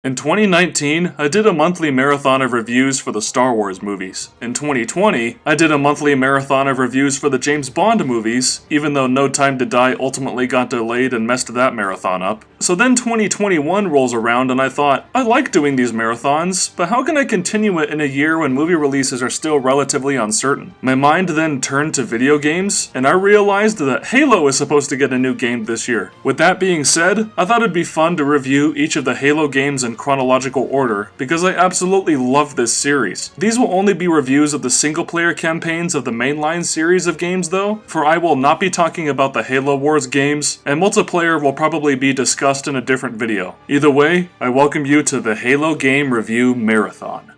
In 2019, I did a monthly marathon of reviews for the Star Wars movies. In 2020, I did a monthly marathon of reviews for the James Bond movies, even though No Time to Die ultimately got delayed and messed that marathon up. So then 2021 rolls around and I thought, I like doing these marathons, but how can I continue it in a year when movie releases are still relatively uncertain? My mind then turned to video games, and I realized that Halo is supposed to get a new game this year. With that being said, I thought it'd be fun to review each of the Halo games in chronological order, because I absolutely love this series. These will only be reviews of the single-player campaigns of the mainline series of games though, for I will not be talking about the Halo Wars games, and multiplayer will probably be discussed in a different video. Either way, I welcome you to the Halo Game Review Marathon.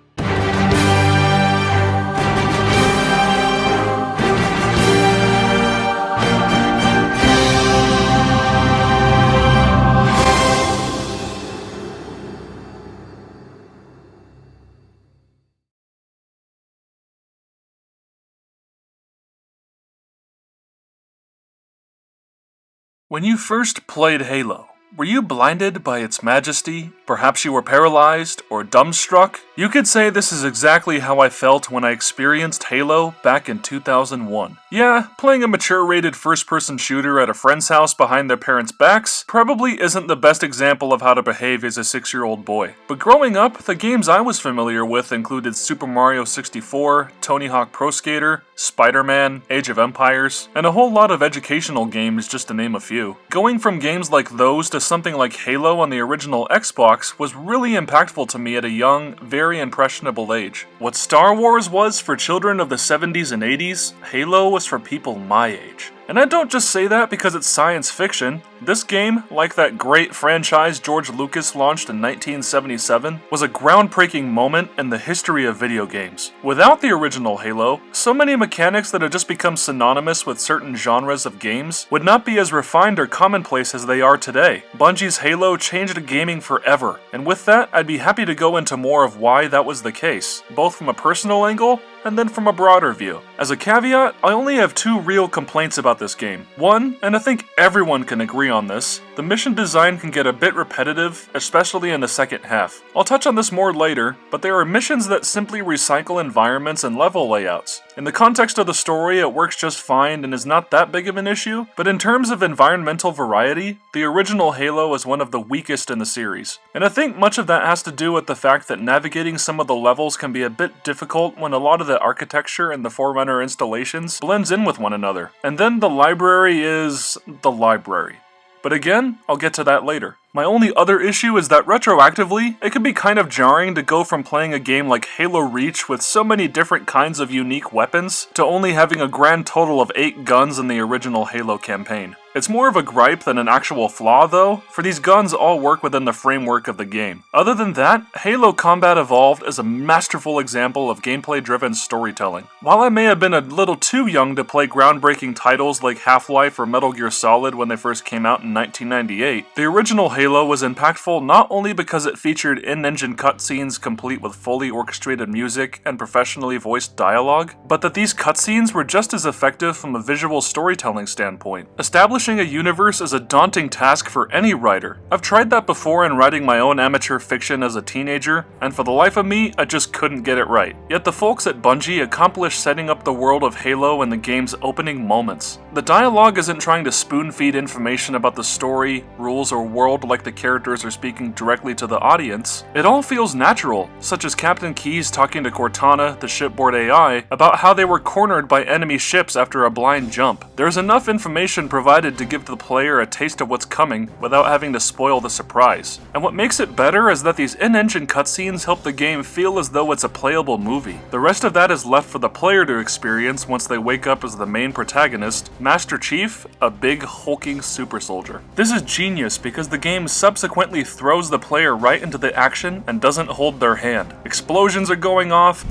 When you first played Halo, were you blinded by its majesty? Perhaps you were paralyzed or dumbstruck? You could say this is exactly how I felt when I experienced Halo back in 2001. Yeah, playing a mature-rated first-person shooter at a friend's house behind their parents' backs probably isn't the best example of how to behave as a 6-year-old boy. But growing up, the games I was familiar with included Super Mario 64, Tony Hawk Pro Skater, Spider-Man, Age of Empires, and a whole lot of educational games just to name a few. Going from games like those to something like Halo on the original Xbox was really impactful to me at a young, very impressionable age. What Star Wars was for children of the 70s and 80s, Halo was for people my age. And I don't just say that because it's science fiction. This game, like that great franchise George Lucas launched in 1977, was a groundbreaking moment in the history of video games. Without the original Halo, so many mechanics that have just become synonymous with certain genres of games would not be as refined or commonplace as they are today. Bungie's Halo changed gaming forever, and with that, I'd be happy to go into more of why that was the case, both from a personal angle and then from a broader view. As a caveat, I only have two real complaints about this game. One, and I think everyone can agree on this, the mission design can get a bit repetitive, especially in the second half. I'll touch on this more later, but there are missions that simply recycle environments and level layouts. In the context of the story, it works just fine and is not that big of an issue, but in terms of environmental variety, the original Halo is one of the weakest in the series. And I think much of that has to do with the fact that navigating some of the levels can be a bit difficult when a lot of the architecture and the Forerunner installations blends in with one another. And then the library is the library. But again, I'll get to that later. My only other issue is that retroactively, it can be kind of jarring to go from playing a game like Halo Reach with so many different kinds of unique weapons to only having a grand total of 8 guns in the original Halo campaign. It's more of a gripe than an actual flaw though, for these guns all work within the framework of the game. Other than that, Halo Combat Evolved is a masterful example of gameplay-driven storytelling. While I may have been a little too young to play groundbreaking titles like Half-Life or Metal Gear Solid when they first came out in 1998, the original Halo was impactful not only because it featured in-engine cutscenes complete with fully orchestrated music and professionally voiced dialogue, but that these cutscenes were just as effective from a visual storytelling standpoint. Establishing a universe is a daunting task for any writer. I've tried that before in writing my own amateur fiction as a teenager, and for the life of me, I just couldn't get it right. Yet the folks at Bungie accomplished setting up the world of Halo in the game's opening moments. The dialogue isn't trying to spoon-feed information about the story, rules, or world like the characters are speaking directly to the audience. It all feels natural, such as Captain Keyes talking to Cortana, the shipboard AI, about how they were cornered by enemy ships after a blind jump. There's enough information provided to give the player a taste of what's coming without having to spoil the surprise. And what makes it better is that these in-engine cutscenes help the game feel as though it's a playable movie. The rest of that is left for the player to experience once they wake up as the main protagonist, Master Chief, a big hulking super soldier. This is genius because the game subsequently throws the player right into the action and doesn't hold their hand. Explosions are going off,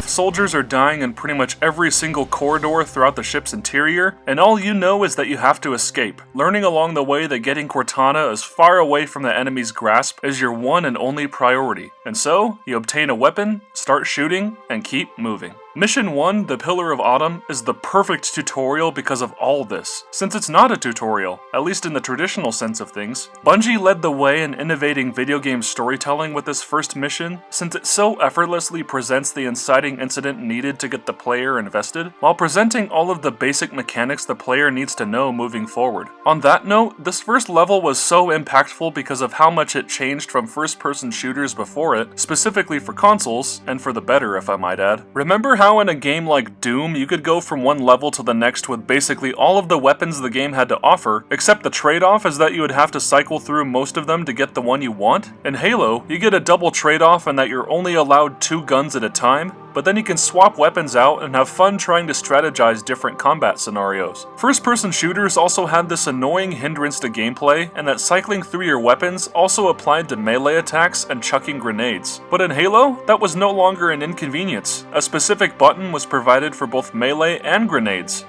soldiers are dying in pretty much every single corridor throughout the ship's interior, and all you know is that you have to escape, learning along the way that getting Cortana as far away from the enemy's grasp is your one and only priority. And so, you obtain a weapon, start shooting, and keep moving. Mission 1, The Pillar of Autumn, is the perfect tutorial because of all this, since it's not a tutorial, at least in the traditional sense of things. Bungie led the way in innovating video game storytelling with this first mission, since it so effortlessly presents the inciting incident needed to get the player invested, while presenting all of the basic mechanics the player needs to know moving forward. On that note, this first level was so impactful because of how much it changed from first-person shooters before it, specifically for consoles, and for the better if I might add. Remember how in a game like Doom, you could go from one level to the next with basically all of the weapons the game had to offer, except the trade-off is that you would have to cycle through most of them to get the one you want? In Halo, you get a double trade-off in that you're only allowed 2 guns at a time, but then you can swap weapons out and have fun trying to strategize different combat scenarios. First-person shooters also had this annoying hindrance to gameplay, and that cycling through your weapons also applied to melee attacks and chucking grenades. But in Halo, that was no longer an inconvenience. A specific button was provided for both melee and grenades.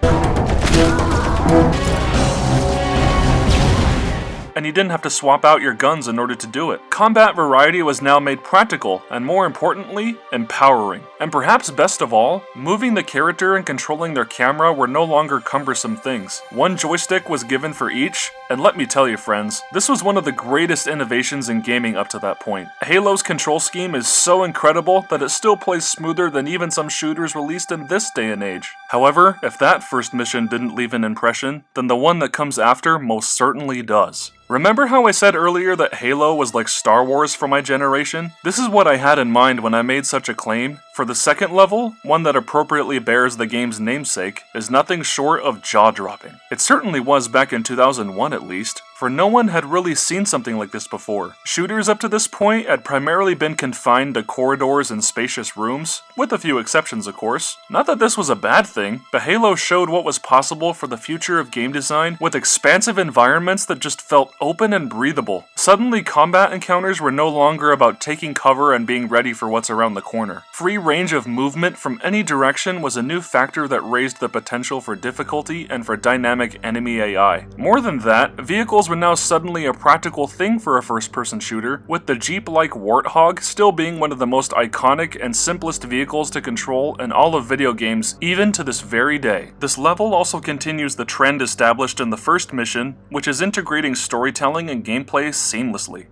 And you didn't have to swap out your guns in order to do it. Combat variety was now made practical, and more importantly, empowering. And perhaps best of all, moving the character and controlling their camera were no longer cumbersome things. One joystick was given for each, and let me tell you friends, this was one of the greatest innovations in gaming up to that point. Halo's control scheme is so incredible that it still plays smoother than even some shooters released in this day and age. However, if that first mission didn't leave an impression, then the one that comes after most certainly does. Remember how I said earlier that Halo was like Star Wars for my generation? This is what I had in mind when I made such a claim. For the second level, one that appropriately bears the game's namesake, is nothing short of jaw-dropping. It certainly was back in 2001 at least, for no one had really seen something like this before. Shooters up to this point had primarily been confined to corridors and spacious rooms, with a few exceptions of course. Not that this was a bad thing, but Halo showed what was possible for the future of game design with expansive environments that just felt open and breathable. Suddenly combat encounters were no longer about taking cover and being ready for what's around the corner. Free range of movement from any direction was a new factor that raised the potential for difficulty and for dynamic enemy AI. More than that, vehicles were now suddenly a practical thing for a first-person shooter, with the Jeep-like Warthog still being one of the most iconic and simplest vehicles to control in all of video games, even to this very day. This level also continues the trend established in the first mission, which is integrating storytelling and gameplay seamlessly.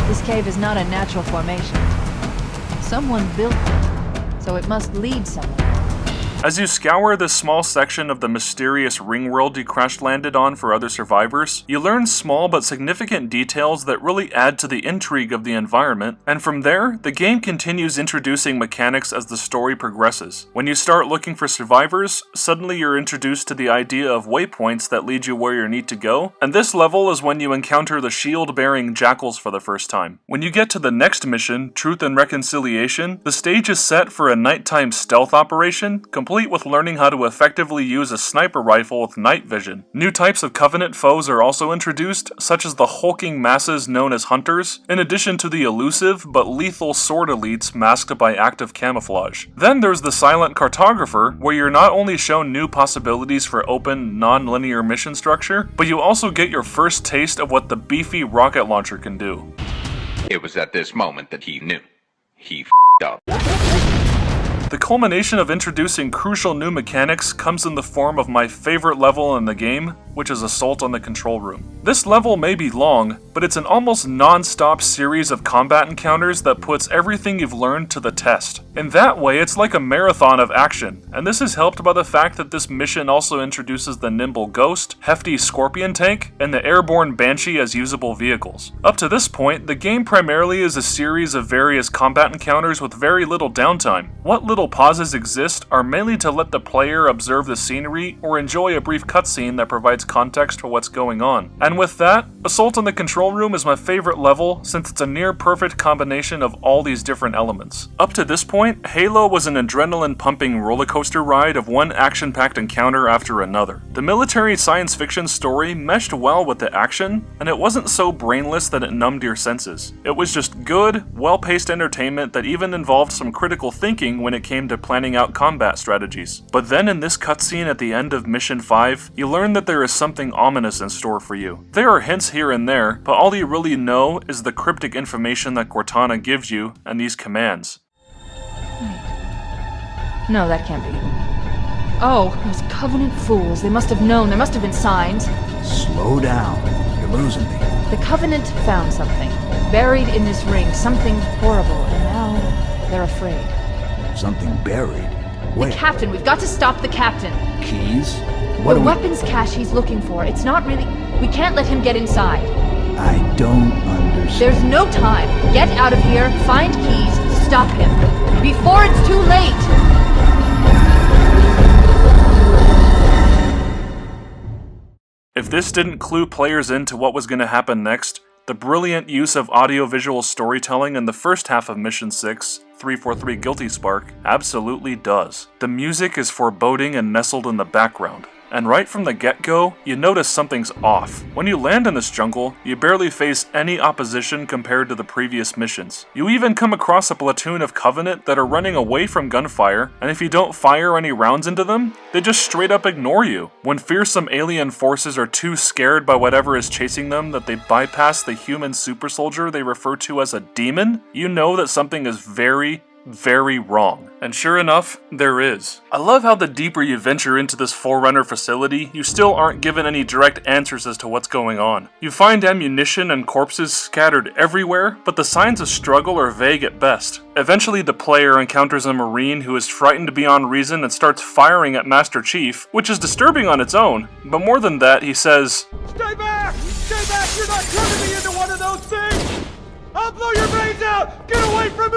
This cave is not a natural formation. Someone built it, so it must lead somewhere. As you scour this small section of the mysterious ring world you crash-landed on for other survivors, you learn small but significant details that really add to the intrigue of the environment, and from there, the game continues introducing mechanics as the story progresses. When you start looking for survivors, suddenly you're introduced to the idea of waypoints that lead you where you need to go, and this level is when you encounter the shield-bearing jackals for the first time. When you get to the next mission, Truth and Reconciliation, the stage is set for a nighttime stealth operation, complete with learning how to effectively use a sniper rifle with night vision. New types of Covenant foes are also introduced, such as the hulking masses known as Hunters, in addition to the elusive but lethal sword elites masked by active camouflage. Then there's the silent Cartographer, where you're not only shown new possibilities for open, non-linear mission structure, but you also get your first taste of what the beefy rocket launcher can do. It was at this moment that he knew. He f***ed up. The culmination of introducing crucial new mechanics comes in the form of my favorite level in the game, which is Assault on the Control Room. This level may be long, but it's an almost non-stop series of combat encounters that puts everything you've learned to the test. In that way, it's like a marathon of action, and this is helped by the fact that this mission also introduces the Nimble Ghost, hefty Scorpion tank, and the airborne Banshee as usable vehicles. Up to this point, the game primarily is a series of various combat encounters with very little downtime. What little pauses exist are mainly to let the player observe the scenery or enjoy a brief cutscene that provides context for what's going on. And with that, Assault on the Control Room is my favorite level since it's a near-perfect combination of all these different elements. Up to this point, Halo was an adrenaline-pumping rollercoaster ride of one action-packed encounter after another. The military science fiction story meshed well with the action, and it wasn't so brainless that it numbed your senses. It was just good, well-paced entertainment that even involved some critical thinking when it came to planning out combat strategies. But then in this cutscene at the end of Mission 5, you learn that there is something ominous in store for you. There are hints here and there, but all you really know is the cryptic information that Cortana gives you and these commands. No, that can't be. Oh, those Covenant fools. They must have known. There must have been signs. Slow down. You're losing me. The Covenant found something. Buried in this ring. Something horrible. And now they're afraid. Something buried. Where? The captain. We've got to stop the captain. Keys? What The do we... weapons cache he's looking for. It's not really... We can't let him get inside. I don't understand. There's no time. Get out of here. Find keys. Stop him. Before it's too late! If this didn't clue players into what was going to happen next, the brilliant use of audiovisual storytelling in the first half of Mission 6, 343 Guilty Spark, absolutely does. The music is foreboding and nestled in the background. And right from the get-go, you notice something's off. When you land in this jungle, you barely face any opposition compared to the previous missions. You even come across a platoon of Covenant that are running away from gunfire, and if you don't fire any rounds into them, they just straight up ignore you. When fearsome alien forces are too scared by whatever is chasing them that they bypass the human super soldier they refer to as a demon, you know that something is very wrong. And sure enough, there is. I love how the deeper you venture into this Forerunner facility, you still aren't given any direct answers as to what's going on. You find ammunition and corpses scattered everywhere, but the signs of struggle are vague at best. Eventually the player encounters a Marine who is frightened beyond reason and starts firing at Master Chief, which is disturbing on its own, but more than that, he says, "Stay back! Stay back! You're not turning me into one of those things! I'll blow your brains out! Get away from me!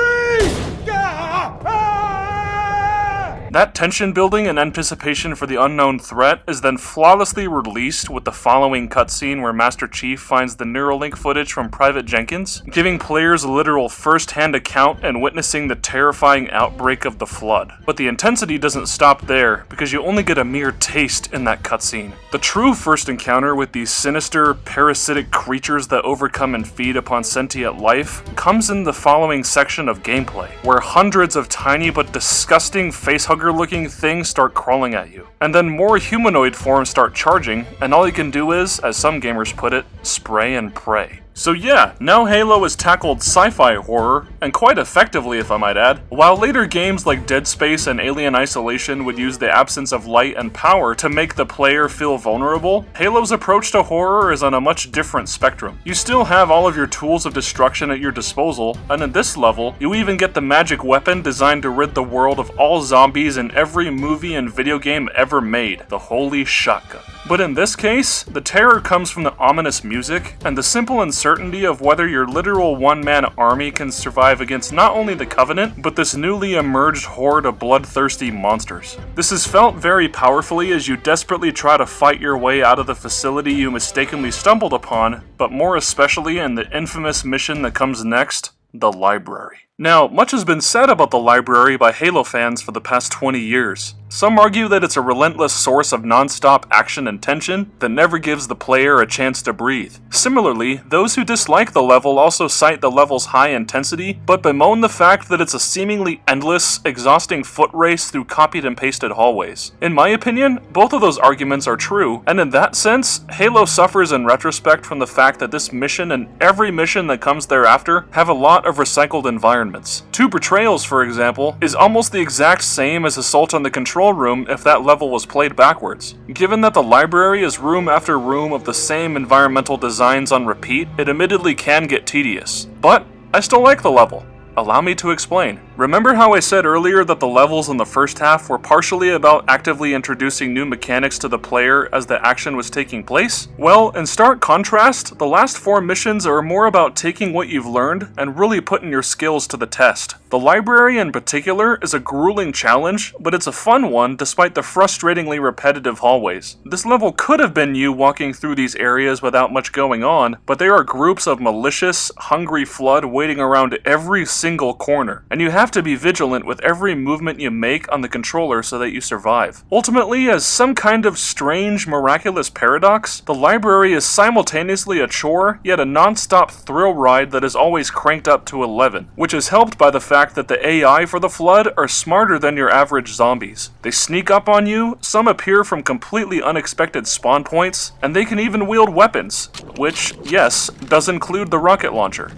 That tension building and anticipation for the unknown threat is then flawlessly released with the following cutscene where Master Chief finds the Neuralink footage from Private Jenkins, giving players a literal first-hand account and witnessing the terrifying outbreak of the Flood. But the intensity doesn't stop there, because you only get a mere taste in that cutscene. The true first encounter with these sinister, parasitic creatures that overcome and feed upon sentient life comes in the following section of gameplay, where hundreds of tiny but disgusting facehugger-looking things start crawling at you. And then more humanoid forms start charging, and all you can do is, as some gamers put it, spray and pray. So yeah, now Halo has tackled sci-fi horror, and quite effectively if I might add. While later games like Dead Space and Alien Isolation would use the absence of light and power to make the player feel vulnerable, Halo's approach to horror is on a much different spectrum. You still have all of your tools of destruction at your disposal, and in this level, you even get the magic weapon designed to rid the world of all zombies in every movie and video game ever made, the Holy Shotgun. But in this case, the terror comes from the ominous music, and the simple uncertainty of whether your literal one-man army can survive against not only the Covenant, but this newly emerged horde of bloodthirsty monsters. This is felt very powerfully as you desperately try to fight your way out of the facility you mistakenly stumbled upon, but more especially in the infamous mission that comes next, the library. Now, much has been said about the library by Halo fans for the past 20 years. Some argue that it's a relentless source of non-stop action and tension that never gives the player a chance to breathe. Similarly, those who dislike the level also cite the level's high intensity, but bemoan the fact that it's a seemingly endless, exhausting foot race through copied and pasted hallways. In my opinion, both of those arguments are true, and in that sense, Halo suffers in retrospect from the fact that this mission and every mission that comes thereafter have a lot of recycled environments. Two Betrayals, for example, is almost the exact same as Assault on the Control Room if that level was played backwards. Given that the library is room after room of the same environmental designs on repeat, it admittedly can get tedious. But I still like the level. Allow me to explain. Remember how I said earlier that the levels in the first half were partially about actively introducing new mechanics to the player as the action was taking place? Well, in stark contrast, the last 4 missions are more about taking what you've learned and really putting your skills to the test. The library in particular is a grueling challenge, but it's a fun one despite the frustratingly repetitive hallways. This level could have been you walking through these areas without much going on, but there are groups of malicious, hungry Flood waiting around every single corner, and you have to be vigilant with every movement you make on the controller so that you survive. Ultimately, as some kind of strange, miraculous paradox, the library is simultaneously a chore, yet a non-stop thrill ride that is always cranked up to 11, which is helped by the fact that the AI for the Flood are smarter than your average zombies. They sneak up on you, some appear from completely unexpected spawn points, and they can even wield weapons, which, yes, does include the rocket launcher.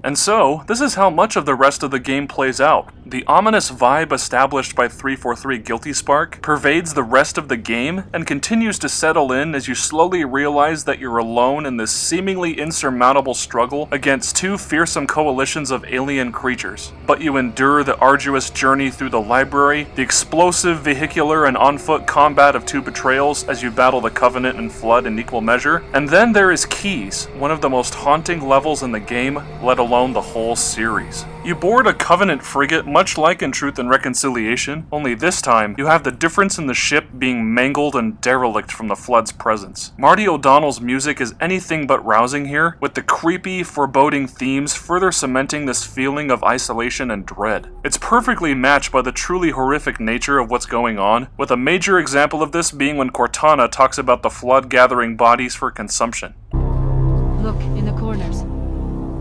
And so, this is how much of the rest of the game plays out. The ominous vibe established by 343 Guilty Spark pervades the rest of the game and continues to settle in as you slowly realize that you're alone in this seemingly insurmountable struggle against two fearsome coalitions of alien creatures. But you endure the arduous journey through the library, the explosive vehicular and on-foot combat of two betrayals as you battle the Covenant and Flood in equal measure, and then there is Keys, one of the most haunting levels in the game, let alone the whole series. You board a Covenant frigate much like in Truth and Reconciliation, only this time you have the difference in the ship being mangled and derelict from the Flood's presence. Marty O'Donnell's music is anything but rousing here, with the creepy, foreboding themes further cementing this feeling of isolation and dread. It's perfectly matched by the truly horrific nature of what's going on, with a major example of this being when Cortana talks about the Flood gathering bodies for consumption. Look, in the corners.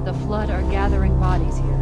The Flood are gathering bodies here.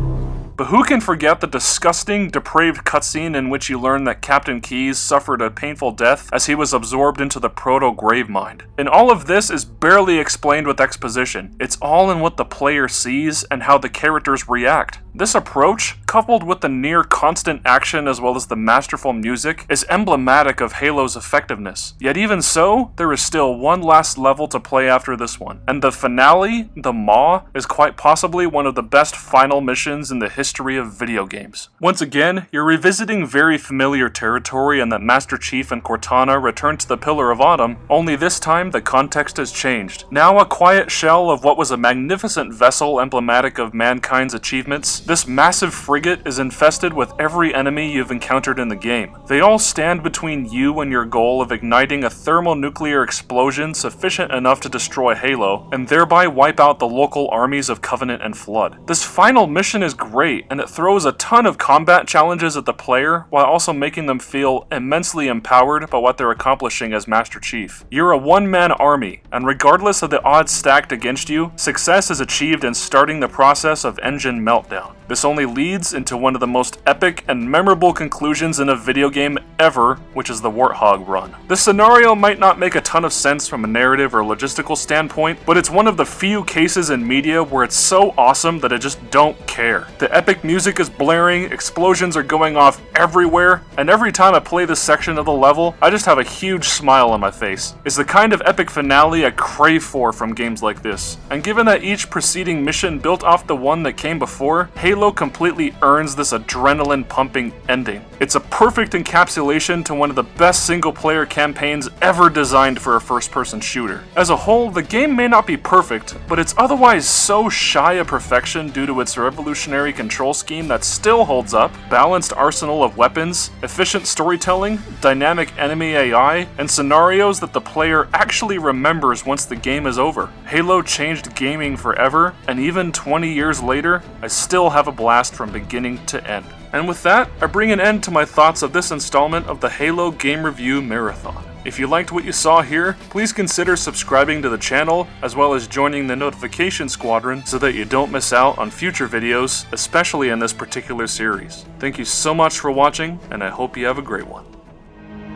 But who can forget the disgusting, depraved cutscene in which you learn that Captain Keyes suffered a painful death as he was absorbed into the proto-Gravemind? And all of this is barely explained with exposition. It's all in what the player sees and how the characters react. This approach, coupled with the near constant action as well as the masterful music, is emblematic of Halo's effectiveness. Yet even so, there is still one last level to play after this one. And the finale, the Maw, is quite possibly one of the best final missions in the history of video games. Once again, you're revisiting very familiar territory in that Master Chief and Cortana return to the Pillar of Autumn, only this time the context has changed. Now a quiet shell of what was a magnificent vessel emblematic of mankind's achievements, this massive frigate is infested with every enemy you've encountered in the game. They all stand between you and your goal of igniting a thermonuclear explosion sufficient enough to destroy Halo, and thereby wipe out the local armies of Covenant and Flood. This final mission is great, and it throws a ton of combat challenges at the player, while also making them feel immensely empowered by what they're accomplishing as Master Chief. You're a one-man army, and regardless of the odds stacked against you, success is achieved in starting the process of engine meltdown. This only leads into one of the most epic and memorable conclusions in a video game ever, which is the Warthog run. This scenario might not make a ton of sense from a narrative or logistical standpoint, but it's one of the few cases in media where it's so awesome that I just don't care. The epic music is blaring, explosions are going off everywhere, and every time I play this section of the level, I just have a huge smile on my face. It's the kind of epic finale I crave for from games like this. And given that each preceding mission built off the one that came before, Halo completely earns this adrenaline-pumping ending. It's a perfect encapsulation to one of the best single-player campaigns ever designed for a first-person shooter. As a whole, the game may not be perfect, but it's otherwise so shy of perfection due to its revolutionary control scheme that still holds up, balanced arsenal of weapons, efficient storytelling, dynamic enemy AI, and scenarios that the player actually remembers once the game is over. Halo changed gaming forever, and even 20 years later, I still have a blast from beginning to end. And with that, I bring an end to my thoughts of this installment of the Halo Game Review Marathon. If you liked what you saw here, please consider subscribing to the channel, as well as joining the notification squadron so that you don't miss out on future videos, especially in this particular series. Thank you so much for watching, and I hope you have a great one.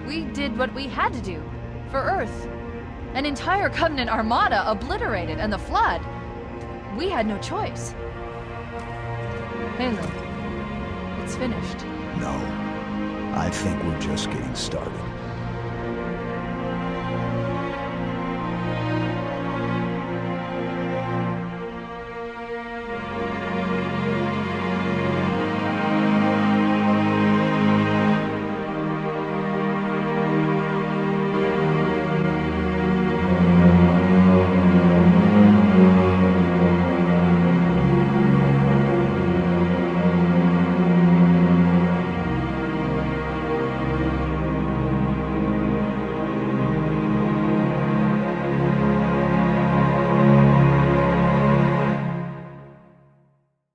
We did what we had to do. For Earth. An entire Covenant armada obliterated, and the Flood. We had no choice. Halo. It's finished. No. I think we're just getting started.